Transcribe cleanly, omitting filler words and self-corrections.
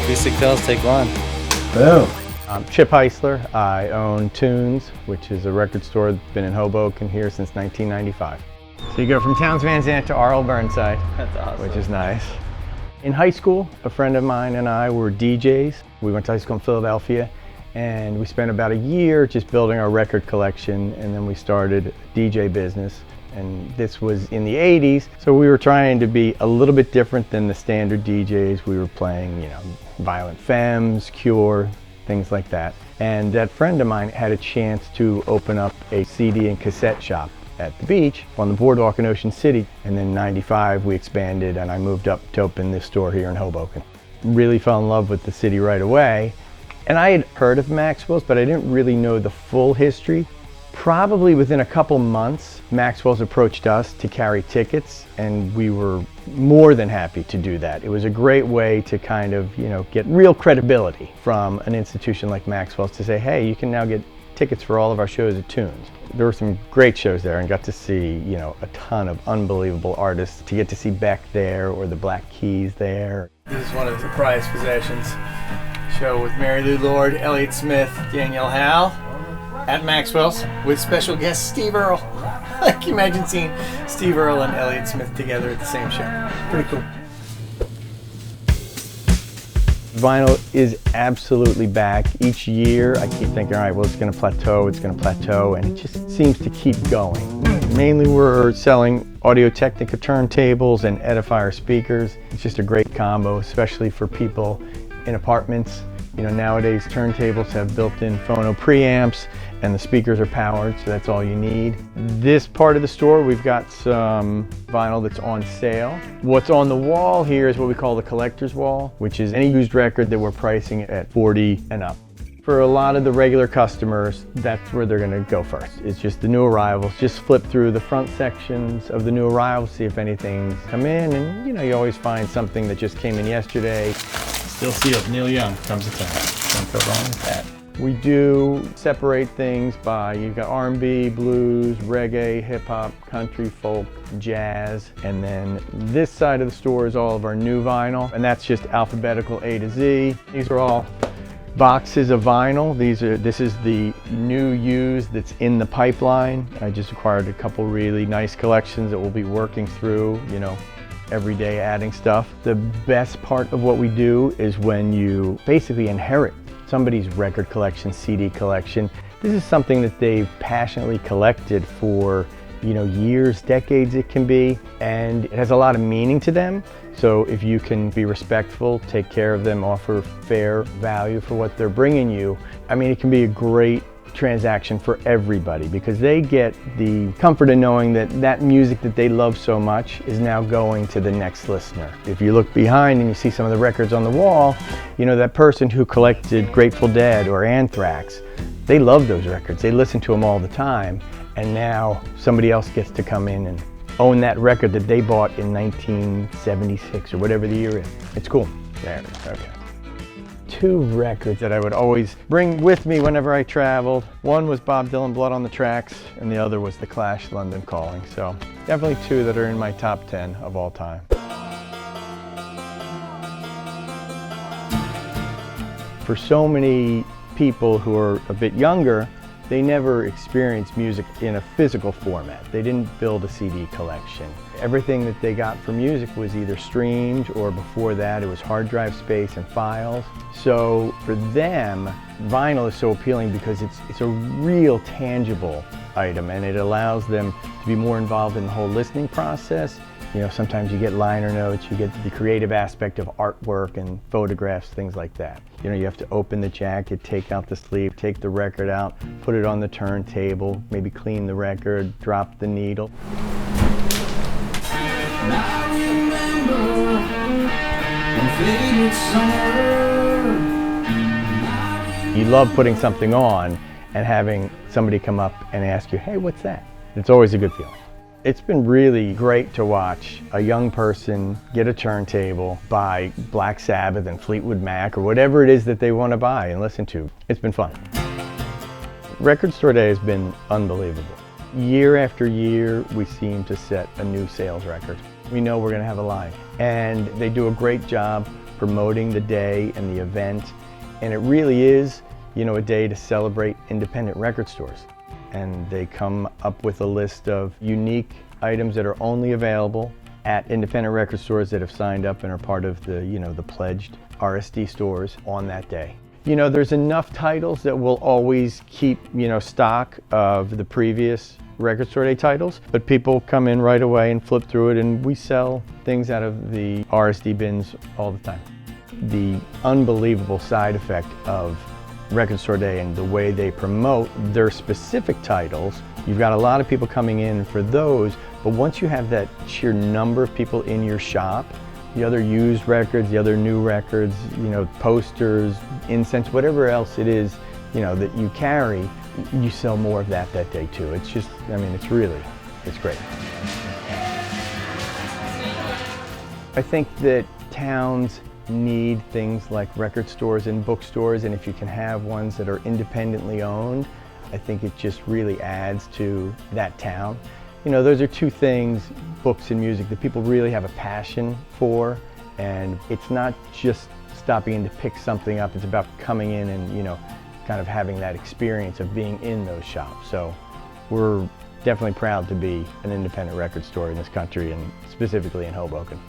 Acoustic Fills, take one. Boom. I'm Chip Heuisler. I own Tunes, which is a record store that's been in Hoboken here since 1995. So you go from Towns Van Zandt to R.L. Burnside, That's awesome. which is nice. In high school, a friend of mine and I were DJs. We went to high school in Philadelphia, and we spent about a year just building our record collection, and then we started a DJ business. And this was in the 80s, so we were trying to be a little bit different than the standard DJs. We were playing, Violent Femmes, Cure, things like that. And that friend of mine had a chance to open up a CD and cassette shop at the beach on the boardwalk in Ocean City. And then in '95 we expanded and I moved up to open this store here in Hoboken. Really fell in love with the city right away. And I had heard of Maxwell's, but I didn't really know the full history. Probably within a couple months, Maxwell's approached us to carry tickets, and we were more than happy to do that. It was a great way to kind of, get real credibility from an institution like Maxwell's to say, hey, you can now get tickets for all of our shows at Tunes. There were some great shows there and got to see, a ton of unbelievable artists. To get to see Beck there or the Black Keys there. This is one of the prized possessions. Show with Mary Lou Lord, Elliott Smith, Danielle Howe. At Maxwell's with special guest Steve Earle. Can you imagine seeing Steve Earle and Elliott Smith together at the same show? Pretty cool. Vinyl is absolutely back. Each year I keep thinking, all right, well, it's going to plateau, and it just seems to keep going. Mainly we're selling Audio-Technica turntables and Edifier speakers. It's just a great combo, especially for people in apartments. Nowadays turntables have built-in phono preamps and the speakers are powered, so that's all you need. This part of the store, we've got some vinyl that's on sale. What's on the wall here is what we call the collector's wall, which is any used record that we're pricing at 40 and up. For a lot of the regular customers, that's where they're gonna go first. It's just the new arrivals. Just flip through the front sections of the new arrivals, see if anything's come in, and you always find something that just came in yesterday. Still sealed. Neil Young comes to town. Don't go wrong with that. We do separate things by, you've got R&B, blues, reggae, hip hop, country, folk, jazz, and then this side of the store is all of our new vinyl, and that's just alphabetical A to Z. These are all boxes of vinyl. This is the new used that's in the pipeline. I just acquired a couple really nice collections that we'll be working through, every day adding stuff. The best part of what we do is when you basically inherit somebody's record collection, CD collection. This is something that they've passionately collected for, years, decades it can be, and it has a lot of meaning to them. So if you can be respectful, take care of them, offer fair value for what they're bringing you, it can be a great transaction for everybody because they get the comfort of knowing that that music that they love so much is now going to the next listener. If you look behind and you see some of the records on the wall, that person who collected Grateful Dead or Anthrax, they love those records. They listen to them all the time, and now somebody else gets to come in and own that record that they bought in 1976 or whatever the year is. It's cool. There it is. Okay. Two records that I would always bring with me whenever I traveled. One was Bob Dylan, Blood on the Tracks, and the other was The Clash, London Calling. So definitely two that are in my top 10 of all time. For so many people who are a bit younger, they never experienced music in a physical format. They didn't build a CD collection. Everything that they got for music was either streamed, or before that it was hard drive space and files. So for them, vinyl is so appealing because it's a real tangible item, and it allows them to be more involved in the whole listening process. Sometimes you get liner notes, you get the creative aspect of artwork and photographs, things like that. You have to open the jacket, take out the sleeve, take the record out, put it on the turntable, maybe clean the record, drop the needle. You love putting something on and having somebody come up and ask you, hey, what's that? It's always a good feeling. It's been really great to watch a young person get a turntable, buy Black Sabbath and Fleetwood Mac or whatever it is that they want to buy and listen to. It's been fun. Record Store Day has been unbelievable. Year after year, we seem to set a new sales record. We know we're going to have a line, and they do a great job promoting the day and the event. And it really is, you know, a day to celebrate independent record stores. And they come up with a list of unique items that are only available at independent record stores that have signed up and are part of the, you know, the pledged RSD stores on that day. You know, there's enough titles that will always keep, you know, stock of the previous record store day titles, but people come in right away and flip through it, and we sell things out of the RSD bins all the time. The unbelievable side effect of Record Store Day and the way they promote their specific titles, you've got a lot of people coming in for those, but once you have that sheer number of people in your shop, the other used records, the other new records, you know, posters, incense, whatever else it is, you know, that you carry, you sell more of that day too. It's just, I mean, it's great. I think that towns need things like record stores and bookstores, and if you can have ones that are independently owned, I think it just really adds to that town. You know, those are two things, books and music, that people really have a passion for, and it's not just stopping in to pick something up, it's about coming in and, you know, kind of having that experience of being in those shops. So we're definitely proud to be an independent record store in this country, and specifically in Hoboken.